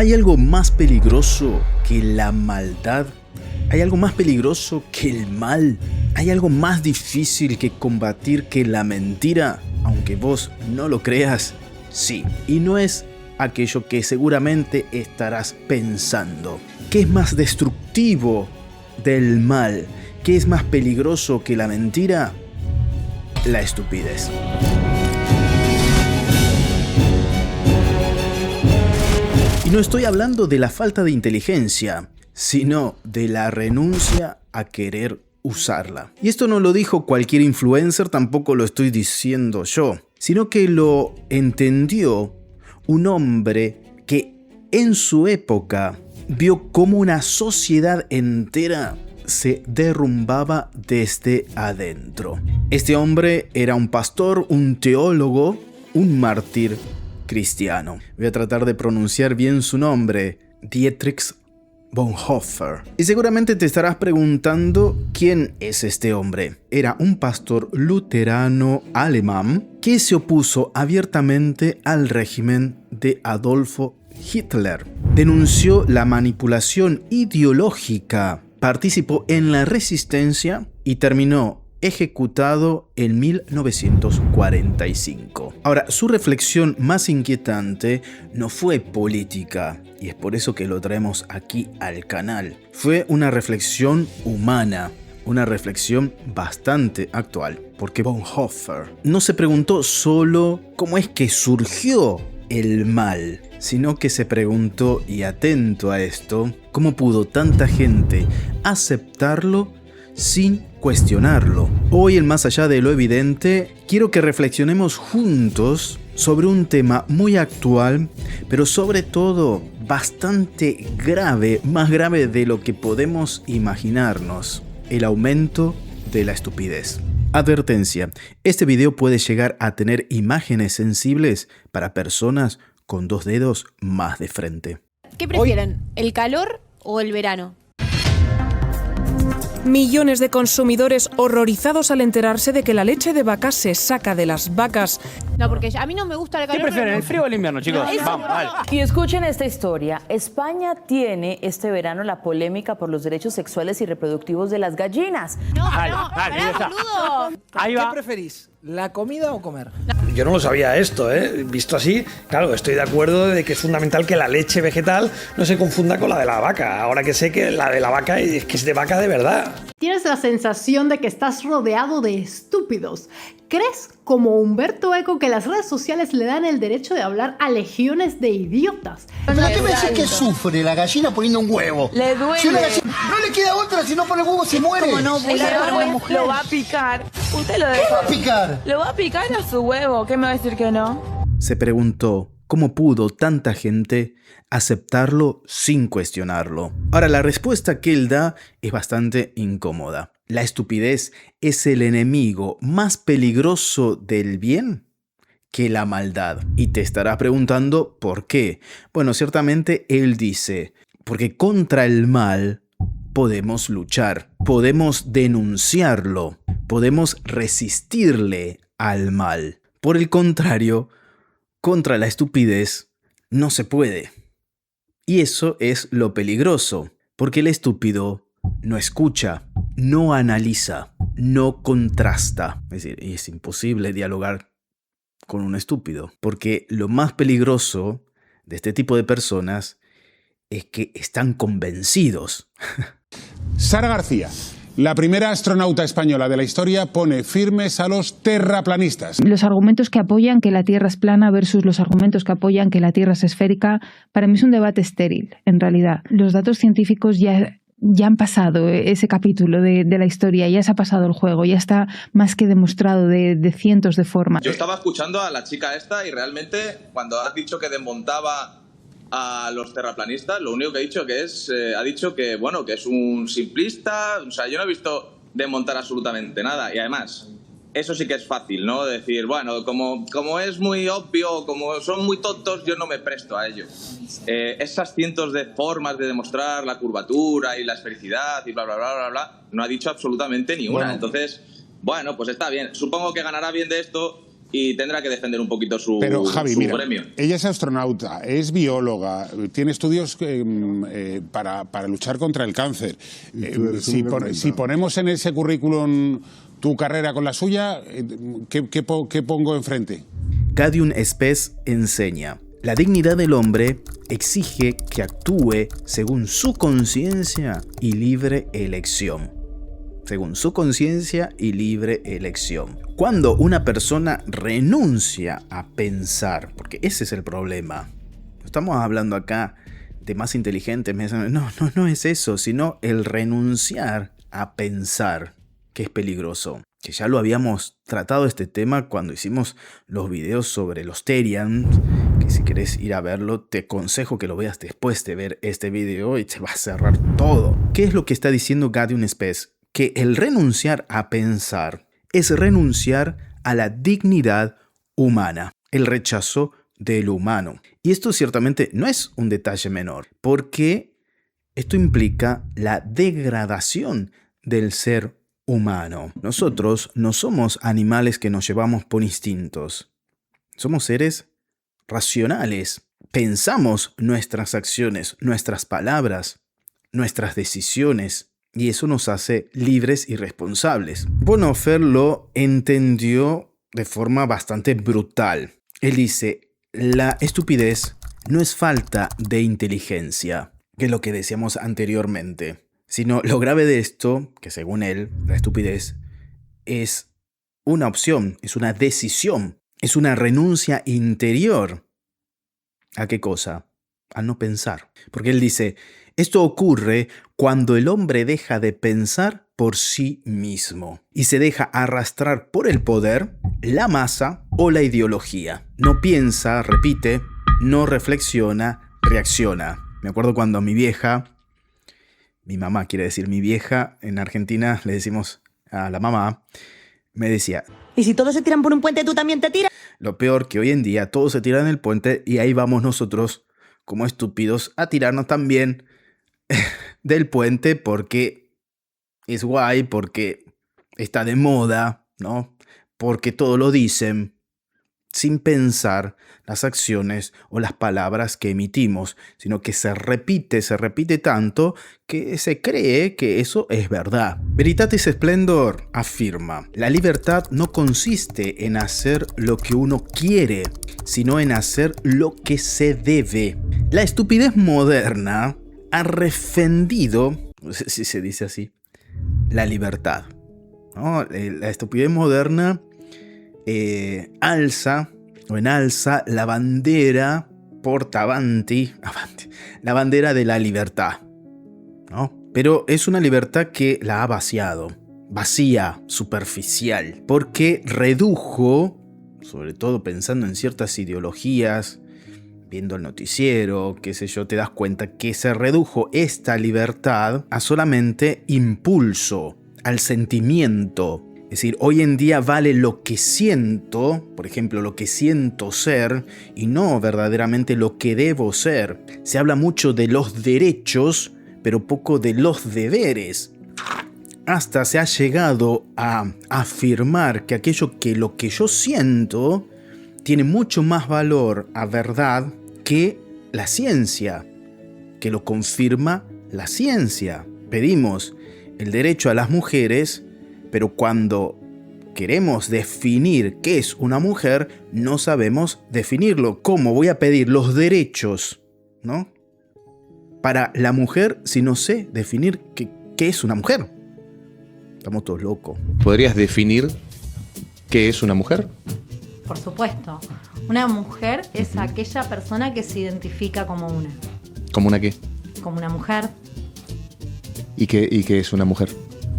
¿Hay algo más peligroso que la maldad? ¿Hay algo más peligroso que el mal? ¿Hay algo más difícil que combatir que la mentira? Aunque vos no lo creas, sí. Y no es aquello que seguramente estarás pensando. ¿Qué es más destructivo del mal? ¿Qué es más peligroso que la mentira? La estupidez. Y no estoy hablando de la falta de inteligencia, sino de la renuncia a querer usarla. Y esto no lo dijo cualquier influencer, tampoco lo estoy diciendo yo, sino que lo entendió un hombre que en su época vio cómo una sociedad entera se derrumbaba desde adentro. Este hombre era un pastor, un teólogo, un mártir cristiano. Voy a tratar de pronunciar bien su nombre, Dietrich Bonhoeffer. Y seguramente te estarás preguntando quién es este hombre. Era un pastor luterano alemán que se opuso abiertamente al régimen de Adolfo Hitler. Denunció la manipulación ideológica, participó en la resistencia y terminó ejecutado en 1945. Ahora, su reflexión más inquietante no fue política, y es por eso que lo traemos aquí al canal. Fue una reflexión humana, una reflexión bastante actual, porque Bonhoeffer no se preguntó solo cómo es que surgió el mal, sino que se preguntó, y atento a esto, cómo pudo tanta gente aceptarlo sin cuestionarlo. Hoy, en Más allá de lo evidente, quiero que reflexionemos juntos sobre un tema muy actual, pero sobre todo bastante grave, más grave de lo que podemos imaginarnos: el aumento de la estupidez. Advertencia: este video puede llegar a tener imágenes sensibles para personas con 2 dedos más de frente. ¿Qué prefieren? ¿El calor o el verano? Millones de consumidores horrorizados al enterarse de que la leche de vaca se saca de las vacas. No, porque a mí no me gusta el calor. ¿Qué prefieren, el frío o el invierno, chicos? Vamos, vale. Y escuchen esta historia. España tiene este verano la polémica por los derechos sexuales y reproductivos de las gallinas. No, Dale, no, dale, pará, ya está. boludo. Ahí ¿Qué va. preferís? ¿La comida o comer? Yo no lo sabía esto, ¿eh? Visto así, claro, estoy de acuerdo de que es fundamental que la leche vegetal no se confunda con la de la vaca. Ahora que sé que la de la vaca es que es de vaca de verdad. Tienes la sensación de que estás rodeado de estúpidos. ¿Crees, como Humberto Eco, que las redes sociales le dan el derecho de hablar a legiones de idiotas? ¿Pero qué me decís que sufre la gallina poniendo un huevo? Le duele. Si una gallina, no le queda otra, si no pone huevo se muere. Como no, lo va a picar. Usted lo ¿Qué va a picar? Lo va a picar a su huevo. ¿Qué me va a decir que no? Se preguntó cómo pudo tanta gente aceptarlo sin cuestionarlo. Ahora, la respuesta que él da es bastante incómoda. ¿La estupidez es el enemigo más peligroso del bien que la maldad? Y te estarás preguntando ¿por qué? Bueno, ciertamente él dice, porque contra el mal podemos luchar, podemos denunciarlo, podemos resistirle al mal. Por el contrario, contra la estupidez no se puede. Y eso es lo peligroso, porque el estúpido no escucha, no analiza, no contrasta. Es decir, es imposible dialogar con un estúpido, porque lo más peligroso de este tipo de personas es que están convencidos. Sara García, la primera astronauta española de la historia, pone firmes a los terraplanistas. Los argumentos que apoyan que la Tierra es plana versus los argumentos que apoyan que la Tierra es esférica, para mí es un debate estéril, en realidad. Los datos científicos ya han pasado ese capítulo de la historia, ya se ha pasado el juego, ya está más que demostrado de cientos de formas. Yo estaba escuchando a la chica esta y realmente cuando has dicho que desmontaba a los terraplanistas, lo único que ha dicho ha dicho que, bueno, que es un simplista. O sea, yo no he visto desmontar absolutamente nada. Y además, eso sí que es fácil, ¿no? Decir, bueno, como es muy obvio, como son muy tontos, yo no me presto a ello. Esas cientos de formas de demostrar la curvatura y la esfericidad y bla, bla, bla, bla, bla, no ha dicho absolutamente ni una. Bueno. Entonces, bueno, pues está bien. Supongo que ganará bien de esto y tendrá que defender un poquito su, Pero, Javi, su mira, gremio. ella es astronauta, es bióloga, tiene estudios para luchar contra el cáncer. Si ponemos en ese currículum tu carrera con la suya, ¿qué pongo enfrente? Gadiun Spes enseña: la dignidad del hombre exige que actúe según su conciencia y libre elección. Según su conciencia y libre elección. Cuando una persona renuncia a pensar, porque ese es el problema. No estamos hablando acá de más inteligentes, no es eso, sino el renunciar a pensar, que es peligroso. Que ya lo habíamos tratado este tema cuando hicimos los videos sobre los Therians, que si querés ir a verlo, te aconsejo que lo veas después de ver este video y te va a cerrar todo. ¿Qué es lo que está diciendo Gadiun Spes? Que el renunciar a pensar es renunciar a la dignidad humana, el rechazo del humano. Y esto ciertamente no es un detalle menor, porque esto implica la degradación del ser humano. Nosotros no somos animales que nos llevamos por instintos. Somos seres racionales. Pensamos nuestras acciones, nuestras palabras, nuestras decisiones. Y eso nos hace libres y responsables. Bonhoeffer lo entendió de forma bastante brutal. Él dice: la estupidez no es falta de inteligencia, que es lo que decíamos anteriormente, sino lo grave de esto, que según él, la estupidez es una opción, es una decisión, es una renuncia interior. ¿A qué cosa? A no pensar. Porque él dice: esto ocurre cuando el hombre deja de pensar por sí mismo y se deja arrastrar por el poder, la masa o la ideología. No piensa, repite, no reflexiona, reacciona. Me acuerdo cuando mi mamá quiere decir mi vieja, en Argentina le decimos a la mamá, me decía: ¿y si todos se tiran por un puente, tú también te tiras? Lo peor que hoy en día todos se tiran en el puente y ahí vamos nosotros como estúpidos a tirarnos también del puente porque es guay, porque está de moda, ¿no? Porque todo lo dicen sin pensar las acciones o las palabras que emitimos, sino que se repite tanto que se cree que eso es verdad. Veritatis Splendor afirma: la libertad no consiste en hacer lo que uno quiere, sino en hacer lo que se debe. La estupidez moderna ha refendido, no sé si se dice así, la libertad, ¿no? La estupidez moderna enalza la bandera portavanti, la bandera de la libertad, ¿no? Pero es una libertad que la ha vaciado, vacía, superficial, porque redujo, sobre todo pensando en ciertas ideologías, viendo el noticiero, qué sé yo, te das cuenta que se redujo esta libertad a solamente impulso, al sentimiento. Es decir, hoy en día vale lo que siento, por ejemplo, lo que siento ser, y no verdaderamente lo que debo ser. Se habla mucho de los derechos, pero poco de los deberes. Hasta se ha llegado a afirmar que lo que yo siento tiene mucho más valor a verdad que la ciencia, que lo confirma la ciencia. Pedimos el derecho a las mujeres, pero cuando queremos definir qué es una mujer, no sabemos definirlo. ¿Cómo voy a pedir los derechos, ¿no?, para la mujer si no sé definir qué es una mujer? Estamos todos locos. ¿Podrías definir qué es una mujer? Por supuesto. Una mujer es aquella persona que se identifica como una. ¿Como una qué? Como una mujer. ¿Y qué es una mujer?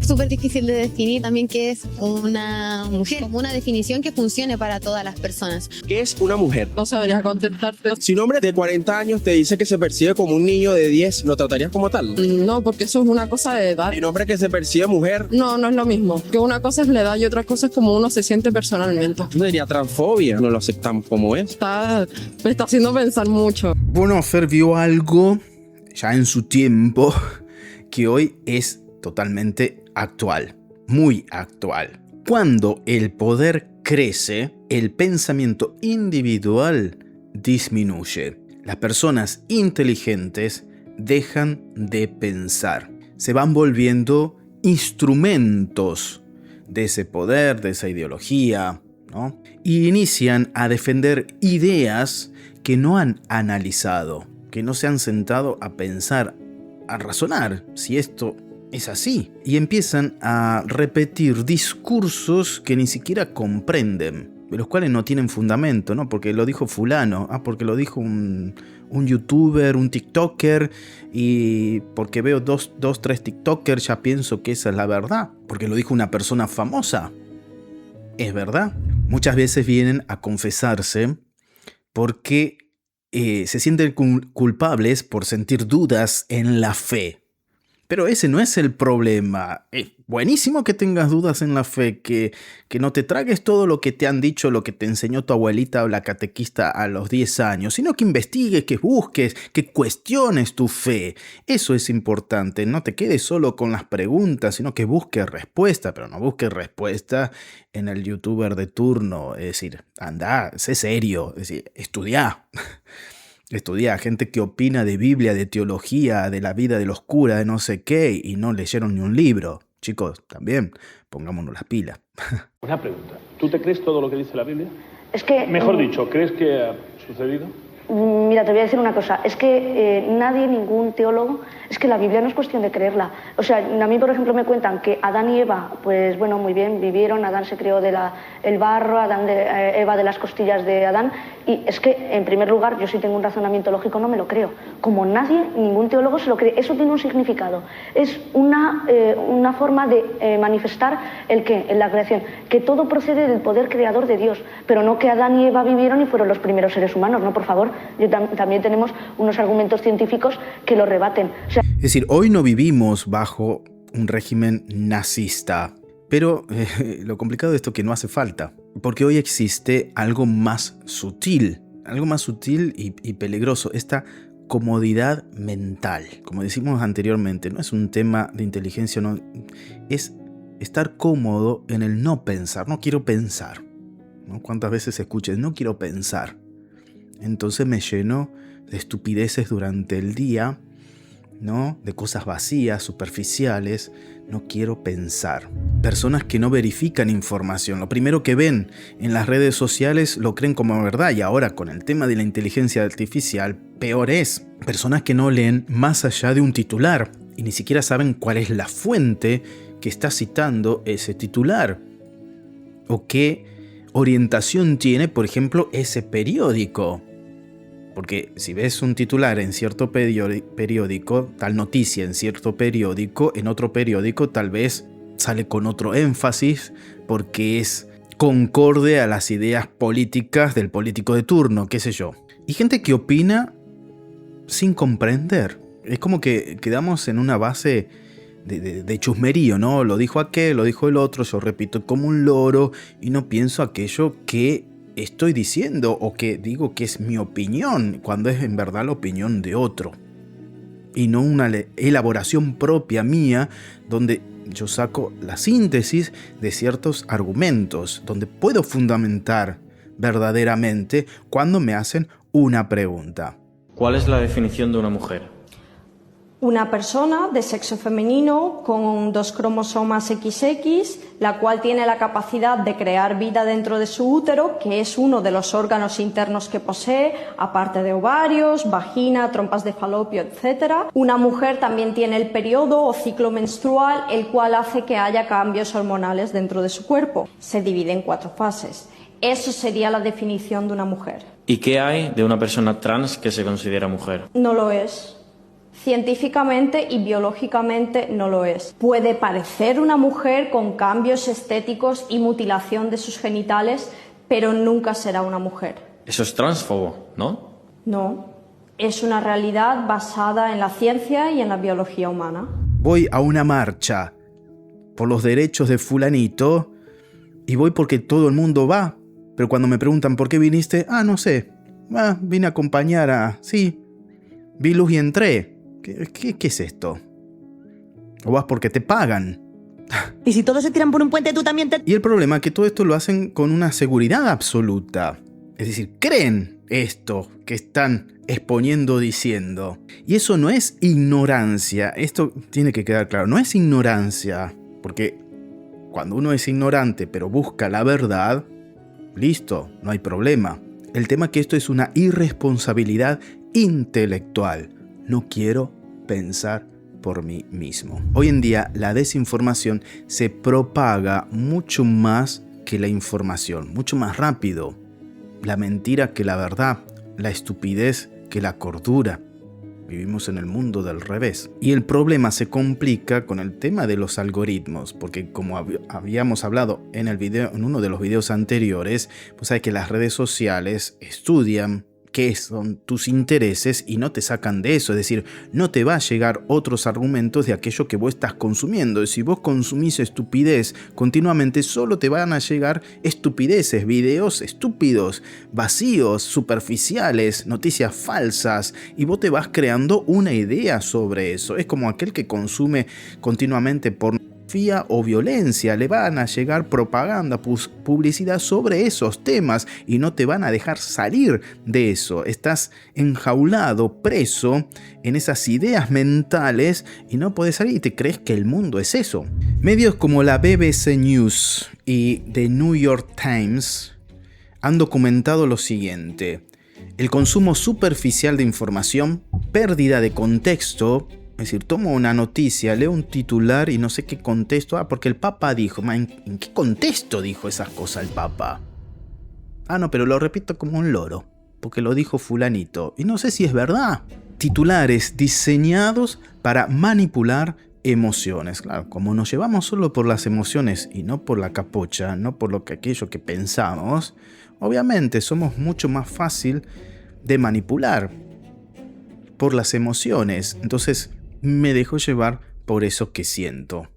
Súper difícil de definir también qué es una mujer, como una definición que funcione para todas las personas. ¿Qué es una mujer? No sabría contestarte. Si un hombre de 40 años te dice que se percibe como un niño de 10, ¿lo tratarías como tal? No, porque eso es una cosa de edad. ¿Y un hombre que se percibe mujer? No es lo mismo. Que una cosa es la edad y otra cosa es como uno se siente personalmente. No diría transfobia, no lo aceptamos como es. Me está haciendo pensar mucho. Bonhoeffer vio algo ya en su tiempo que hoy es totalmente actual, muy actual. Cuando el poder crece, el pensamiento individual disminuye. Las personas inteligentes dejan de pensar. Se van volviendo instrumentos de ese poder, de esa ideología, ¿no? Y inician a defender ideas que no han analizado, que no se han sentado a pensar, a razonar si esto es así. Y empiezan a repetir discursos que ni siquiera comprenden, de los cuales no tienen fundamento, ¿no? Porque lo dijo fulano, porque lo dijo un youtuber, un tiktoker, y porque veo dos, tres tiktokers ya pienso que esa es la verdad, porque lo dijo una persona famosa. Es verdad. Muchas veces vienen a confesarse porque se sienten culpables por sentir dudas en la fe. Pero ese no es el problema. Es buenísimo que tengas dudas en la fe, que no te tragues todo lo que te han dicho, lo que te enseñó tu abuelita o la catequista a los 10 años, sino que investigues, que busques, que cuestiones tu fe. Eso es importante. No te quedes solo con las preguntas, sino que busques respuesta, pero no busques respuesta en el youtuber de turno. Es decir, anda, sé serio, es decir, estudia. Estudia gente que opina de Biblia, de teología, de la vida de los curas, de no sé qué, y no leyeron ni un libro. Chicos, también pongámonos las pilas. Una pregunta. ¿Tú te crees todo lo que dice la Biblia? Es que... Mejor dicho, ¿crees que ha sucedido? Mira, te voy a decir una cosa. Es que nadie, ningún teólogo... Es que la Biblia no es cuestión de creerla. O sea, a mí, por ejemplo, me cuentan que Adán y Eva, pues bueno, muy bien, vivieron. Adán se creó del barro, Eva de las costillas de Adán. Y es que, en primer lugar, yo sí tengo un razonamiento lógico, no me lo creo. Como nadie, ningún teólogo se lo cree. Eso tiene un significado. Es una forma de manifestar en la creación. Que todo procede del poder creador de Dios. Pero no que Adán y Eva vivieron y fueron los primeros seres humanos. No, por favor. También tenemos unos argumentos científicos que lo rebaten. O sea, es decir, hoy no vivimos bajo un régimen nazista, pero lo complicado de esto es que no hace falta, porque hoy existe algo más sutil y peligroso, esta comodidad mental. Como decimos anteriormente, no es un tema de inteligencia, no, es estar cómodo en el no pensar, no quiero pensar, ¿no? ¿Cuántas veces escuchas, no quiero pensar? Entonces me lleno de estupideces durante el día, ¿no? De cosas vacías, superficiales. No quiero pensar. Personas que no verifican información. Lo primero que ven en las redes sociales lo creen como verdad. Y ahora con el tema de la inteligencia artificial, peor es. Personas que no leen más allá de un titular y ni siquiera saben cuál es la fuente que está citando ese titular. O qué orientación tiene, por ejemplo, ese periódico. Porque si ves un titular en cierto periódico, tal noticia en cierto periódico, en otro periódico tal vez sale con otro énfasis porque es concorde a las ideas políticas del político de turno, qué sé yo. Y gente que opina sin comprender. Es como que quedamos en una base de chusmerío, ¿no? Lo dijo aquel, lo dijo el otro, yo repito como un loro y no pienso aquello que estoy diciendo o que digo que es mi opinión, cuando es en verdad la opinión de otro. Y no una elaboración propia mía, donde yo saco la síntesis de ciertos argumentos, donde puedo fundamentar verdaderamente cuando me hacen una pregunta. ¿Cuál es la definición de una mujer? Una persona de sexo femenino con 2 cromosomas XX, la cual tiene la capacidad de crear vida dentro de su útero, que es uno de los órganos internos que posee, aparte de ovarios, vagina, trompas de falopio, etc. Una mujer también tiene el periodo o ciclo menstrual, el cual hace que haya cambios hormonales dentro de su cuerpo. Se divide en 4 fases. Eso sería la definición de una mujer. ¿Y qué hay de una persona trans que se considera mujer? No lo es. Científicamente y biológicamente no lo es. Puede parecer una mujer con cambios estéticos y mutilación de sus genitales, pero nunca será una mujer. Eso es transfobo, ¿no? No, es una realidad basada en la ciencia y en la biología humana. Voy a una marcha por los derechos de fulanito y voy porque todo el mundo va, pero cuando me preguntan ¿por qué viniste? No sé, vine a acompañar a... Sí, vi luz y entré. ¿Qué es esto? ¿O vas porque te pagan? Y si todos se tiran por un puente, tú también te... Y el problema es que todo esto lo hacen con una seguridad absoluta. Es decir, creen esto que están exponiendo, diciendo. Y eso no es ignorancia. Esto tiene que quedar claro. No es ignorancia. Porque cuando uno es ignorante pero busca la verdad, listo, no hay problema. El tema es que esto es una irresponsabilidad intelectual. No quiero pensar por mí mismo. Hoy en día la desinformación se propaga mucho más que la información, mucho más rápido. La mentira que la verdad, la estupidez que la cordura. Vivimos en el mundo del revés. Y el problema se complica con el tema de los algoritmos, porque como habíamos hablado en uno de los videos anteriores, pues hay que las redes sociales estudian qué son tus intereses y no te sacan de eso. Es decir, no te va a llegar otros argumentos de aquello que vos estás consumiendo. Y si vos consumís estupidez continuamente, solo te van a llegar estupideces, videos estúpidos, vacíos, superficiales, noticias falsas. Y vos te vas creando una idea sobre eso. Es como aquel que consume continuamente pornografía o violencia, le van a llegar propaganda, publicidad sobre esos temas y no te van a dejar salir de eso. Estás enjaulado, preso en esas ideas mentales y no puedes salir y te crees que el mundo es eso. Medios como la BBC News y The New York Times han documentado lo siguiente: el consumo superficial de información, pérdida de contexto. Es decir, tomo una noticia, leo un titular y no sé qué contexto. Porque el Papa dijo. ¿En qué contexto dijo esas cosas el Papa? No, pero lo repito como un loro, porque lo dijo fulanito. Y no sé si es verdad. Titulares diseñados para manipular emociones. Claro, como nos llevamos solo por las emociones y no por la capocha, no por aquello que pensamos, obviamente somos mucho más fácil de manipular por las emociones. Entonces me dejo llevar por eso que siento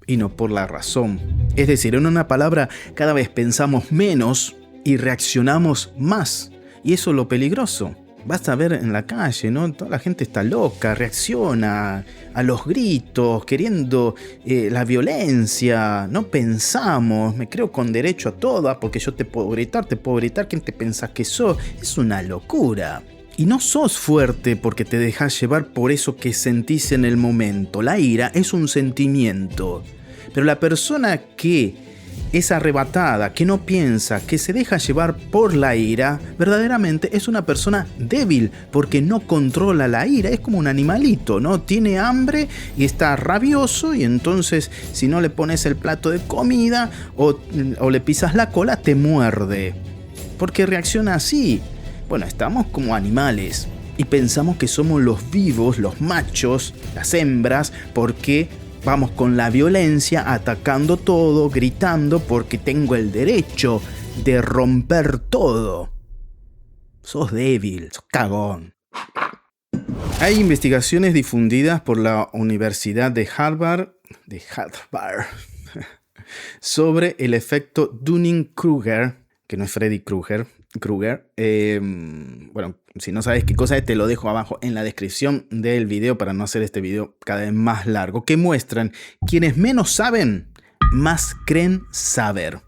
y no por la razón. Es decir, en una palabra, cada vez pensamos menos y reaccionamos más. Y eso es lo peligroso. Basta ver en la calle, ¿no? Toda la gente está loca, reacciona a los gritos, queriendo la violencia. No pensamos, me creo con derecho a todo, porque yo te puedo gritar, ¿quién te pensás que sos? Es una locura. Y no sos fuerte porque te dejas llevar por eso que sentís en el momento. La ira es un sentimiento. Pero la persona que es arrebatada, que no piensa, que se deja llevar por la ira, verdaderamente es una persona débil porque no controla la ira. Es como un animalito, ¿no? Tiene hambre y está rabioso y entonces si no le pones el plato de comida o le pisas la cola, te muerde. Porque reacciona así. Bueno, estamos como animales y pensamos que somos los vivos, los machos, las hembras, porque vamos con la violencia, atacando todo, gritando porque tengo el derecho de romper todo. Sos débil, sos cagón. Hay investigaciones difundidas por la Universidad de Harvard sobre el efecto Dunning-Kruger, que no es Freddy Krueger. Bueno, si no sabes qué cosa es, te lo dejo abajo en la descripción del video para no hacer este video cada vez más largo, que muestran quienes menos saben, más creen saber.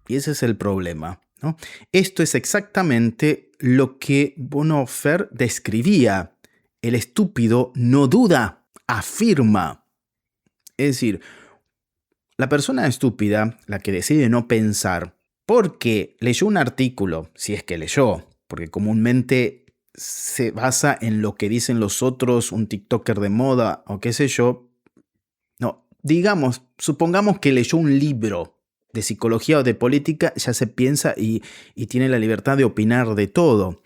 Y ese es el problema, ¿no? Esto es exactamente lo que Bonhoeffer describía. El estúpido no duda, afirma. Es decir, la persona estúpida, la que decide no pensar, porque leyó un artículo, si es que leyó, porque comúnmente se basa en lo que dicen los otros, un TikToker de moda o qué sé yo. No, supongamos que leyó un libro de psicología o de política, ya se piensa y tiene la libertad de opinar de todo.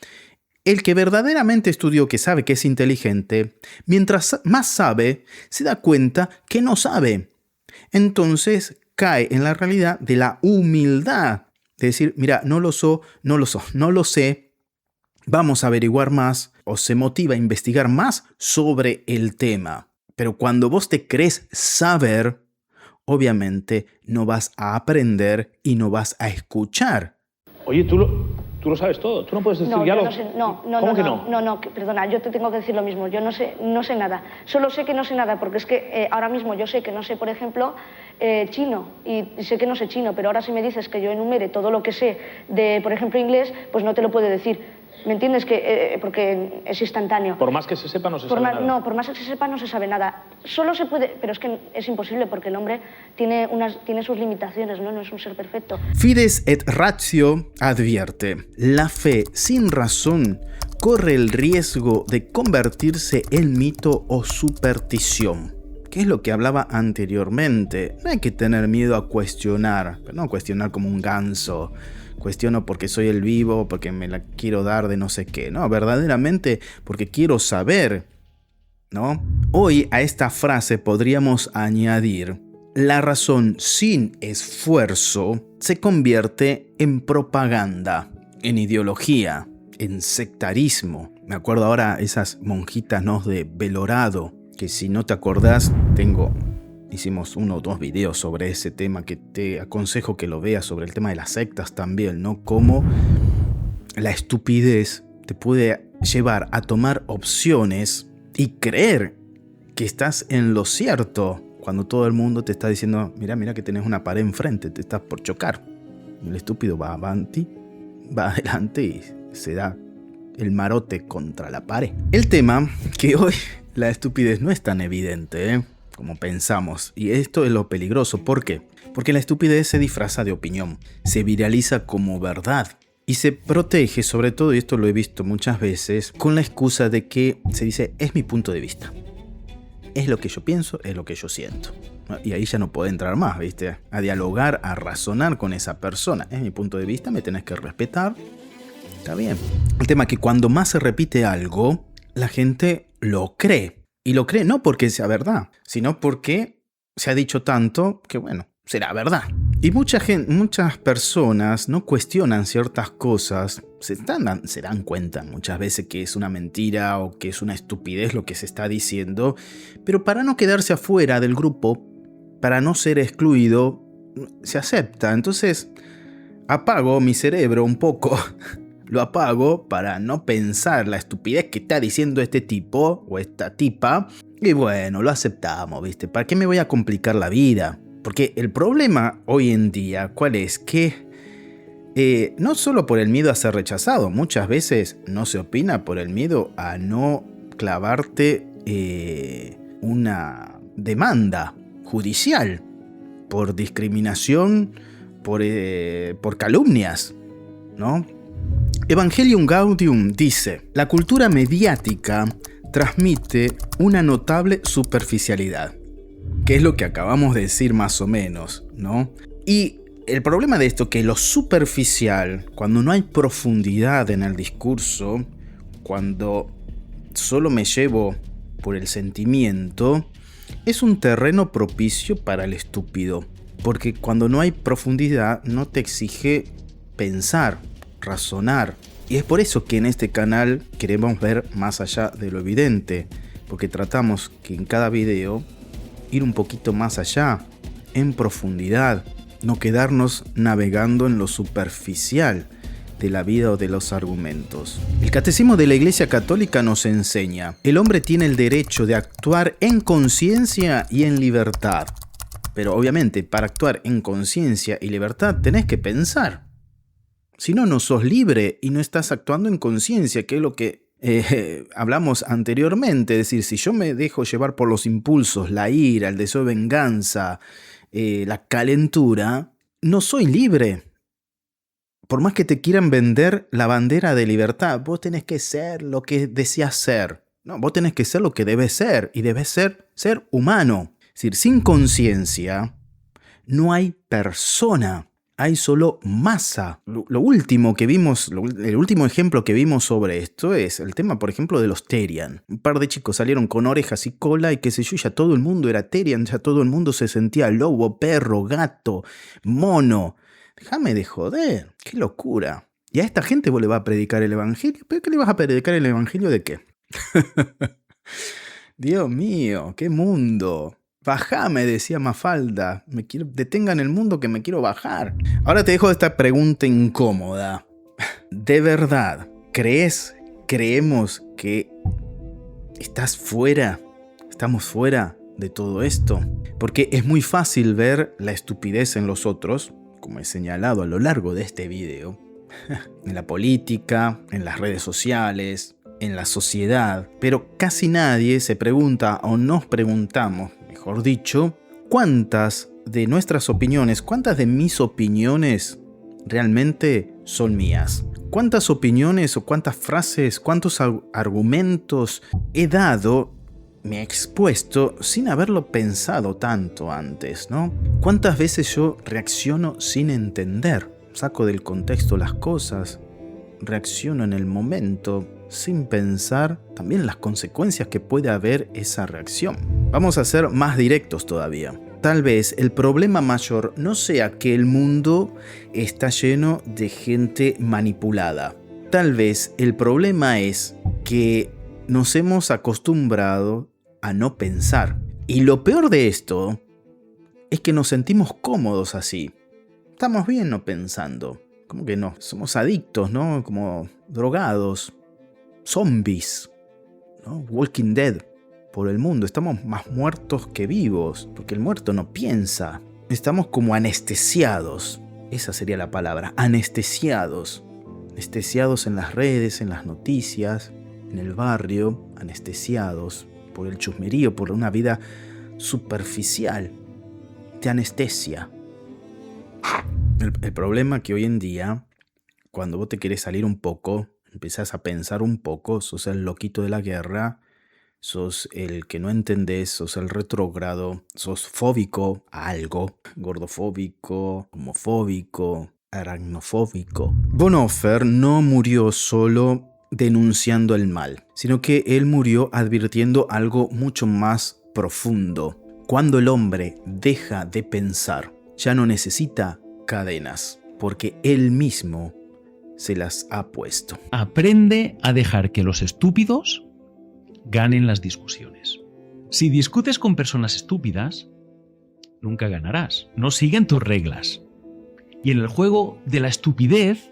El que verdaderamente estudió, que sabe que es inteligente, mientras más sabe, se da cuenta que no sabe. Entonces cae en la realidad de la humildad. De decir, mira, no lo sé, vamos a averiguar más, o se motiva a investigar más sobre el tema. Pero cuando vos te crees saber, obviamente no vas a aprender y no vas a escuchar. Oye, tú Tú lo sabes todo. Tú no puedes decir No, ya yo lo... no sé, no, ¿Cómo que no? No, perdona, yo te tengo que decir lo mismo. Yo no sé nada. Solo sé que no sé nada, porque es que ahora mismo yo sé que no sé, por ejemplo, chino, y sé que no sé chino, pero ahora si me dices que yo enumere todo lo que sé de, por ejemplo, inglés, pues no te lo puedo decir. ¿Me entiendes? Porque es instantáneo. Por más que se sepa, no se sabe nada. No, por más que se sepa, no se sabe nada. Solo se puede, pero es que es imposible, porque el hombre tiene sus limitaciones, ¿no? No es un ser perfecto. Fides et Ratio advierte: la fe sin razón corre el riesgo de convertirse en mito o superstición. ¿Qué es lo que hablaba anteriormente? No hay que tener miedo a cuestionar, pero no cuestionar como un ganso. Cuestiono porque soy el vivo, porque me la quiero dar de no sé qué. No, verdaderamente porque quiero saber, ¿no? Hoy a esta frase podríamos añadir: la razón sin esfuerzo se convierte en propaganda, en ideología, en sectarismo. Me acuerdo ahora esas monjitas, ¿no?, de Belorado, que si no te acordás, hicimos 1 o 2 videos sobre ese tema que te aconsejo que lo veas, sobre el tema de las sectas también, ¿no? Cómo la estupidez te puede llevar a tomar opciones y creer que estás en lo cierto cuando todo el mundo te está diciendo: mira que tenés una pared enfrente, te estás por chocar. Y el estúpido va adelante y se da el marote contra la pared. El tema que hoy la estupidez no es tan evidente, como pensamos, y esto es lo peligroso. ¿Por qué? Porque la estupidez se disfraza de opinión, se viraliza como verdad y se protege, sobre todo, y esto lo he visto muchas veces, con la excusa de que se dice: es mi punto de vista, es lo que yo pienso, es lo que yo siento. Y ahí ya no puede entrar más, ¿viste? A dialogar, a razonar con esa persona. Es mi punto de vista, me tenés que respetar. Está bien. El tema es que cuando más se repite algo, la gente lo cree. Y lo cree no porque sea verdad, sino porque se ha dicho tanto que, bueno, será verdad. Y muchas personas no cuestionan ciertas cosas, se dan cuenta muchas veces que es una mentira o que es una estupidez lo que se está diciendo, pero para no quedarse afuera del grupo, para no ser excluido, se acepta. Entonces apago mi cerebro un poco. Lo apago para no pensar la estupidez que está diciendo este tipo o esta tipa. Y bueno, lo aceptamos, ¿viste? ¿Para qué me voy a complicar la vida? Porque el problema hoy en día, ¿cuál es? Que no solo por el miedo a ser rechazado, muchas veces no se opina por el miedo a no clavarte una demanda judicial por discriminación, por calumnias, ¿no? Evangelium Gaudium dice: la cultura mediática transmite una notable superficialidad, que es lo que acabamos de decir más o menos, ¿no? Y el problema de esto es que lo superficial, cuando no hay profundidad en el discurso, cuando solo me llevo por el sentimiento, es un terreno propicio para el estúpido, porque cuando no hay profundidad no te exige pensar, razonar. Y es por eso que en este canal queremos ver más allá de lo evidente, porque tratamos que en cada video ir un poquito más allá, en profundidad, no quedarnos navegando en lo superficial de la vida o de los argumentos. El Catecismo de la Iglesia Católica nos enseña: el hombre tiene el derecho de actuar en conciencia y en libertad. Pero obviamente para actuar en conciencia y libertad tenés que pensar. Si no, no sos libre y no estás actuando en conciencia, que es lo que hablamos anteriormente. Es decir, si yo me dejo llevar por los impulsos, la ira, el deseo de venganza, la calentura, no soy libre. Por más que te quieran vender la bandera de libertad, vos tenés que ser lo que deseas ser. No, vos tenés que ser lo que debes ser, y debes ser humano. Es decir, sin conciencia no hay persona. Hay solo masa. Lo último que vimos, el último ejemplo que vimos sobre esto es el tema, por ejemplo, de los Therian. Un par de chicos salieron con orejas y cola y qué sé yo, ya todo el mundo era Therian, ya todo el mundo se sentía lobo, perro, gato, mono. Déjame de joder, qué locura. Y a esta gente vos le vas a predicar el evangelio. ¿Pero qué le vas a predicar el evangelio de qué? Dios mío, qué mundo. Bajame, decía Mafalda. Detengan el mundo que me quiero bajar. Ahora te dejo esta pregunta incómoda. ¿De verdad creemos que estamos fuera de todo esto? Porque es muy fácil ver la estupidez en los otros, como he señalado a lo largo de este video, en la política, en las redes sociales, en la sociedad, pero casi nadie se pregunta, o nos preguntamos, mejor dicho, cuántas de nuestras opiniones, cuántas de mis opiniones realmente son mías. ¿Cuántas opiniones o cuántas frases, cuántos argumentos he dado, me he expuesto sin haberlo pensado tanto antes, ¿no? ¿Cuántas veces yo reacciono sin entender? Saco del contexto las cosas, reacciono en el momento sin pensar también las consecuencias que puede haber esa reacción. Vamos a ser más directos todavía. Tal vez el problema mayor no sea que el mundo está lleno de gente manipulada. Tal vez el problema es que nos hemos acostumbrado a no pensar. Y lo peor de esto es que nos sentimos cómodos así. Estamos bien no pensando. ¿Cómo que no? Somos adictos, ¿no? Como drogados, zombies, ¿no? Walking Dead por el mundo. Estamos más muertos que vivos, porque el muerto no piensa. Estamos como anestesiados. Esa sería la palabra, anestesiados. Anestesiados en las redes, en las noticias, en el barrio, anestesiados por el chusmerío, por una vida superficial. Te anestesia. El problema es que hoy en día, cuando vos te querés salir un poco, empezás a pensar un poco, sos el loquito de la guerra, sos el que no entendés, sos el retrógrado, sos fóbico a algo, gordofóbico, homofóbico, aracnofóbico. Bonhoeffer no murió solo denunciando el mal, sino que él murió advirtiendo algo mucho más profundo. Cuando el hombre deja de pensar, ya no necesita cadenas, porque él mismo se las ha puesto. Aprende a dejar que los estúpidos ganen las discusiones. Si discutes con personas estúpidas, nunca ganarás. No siguen tus reglas. Y en el juego de la estupidez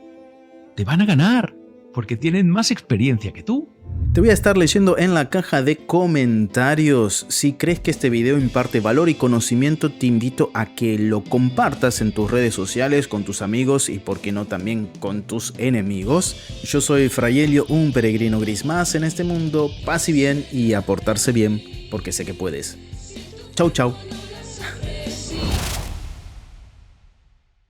te van a ganar, porque tienen más experiencia que tú. Te voy a estar leyendo en la caja de comentarios. Si crees que este video imparte valor y conocimiento, te invito a que lo compartas en tus redes sociales, con tus amigos y por qué no también con tus enemigos. Yo soy Fray Helio, un peregrino gris más en este mundo. Paz y bien y a portarse bien, porque sé que puedes. Chau, chau.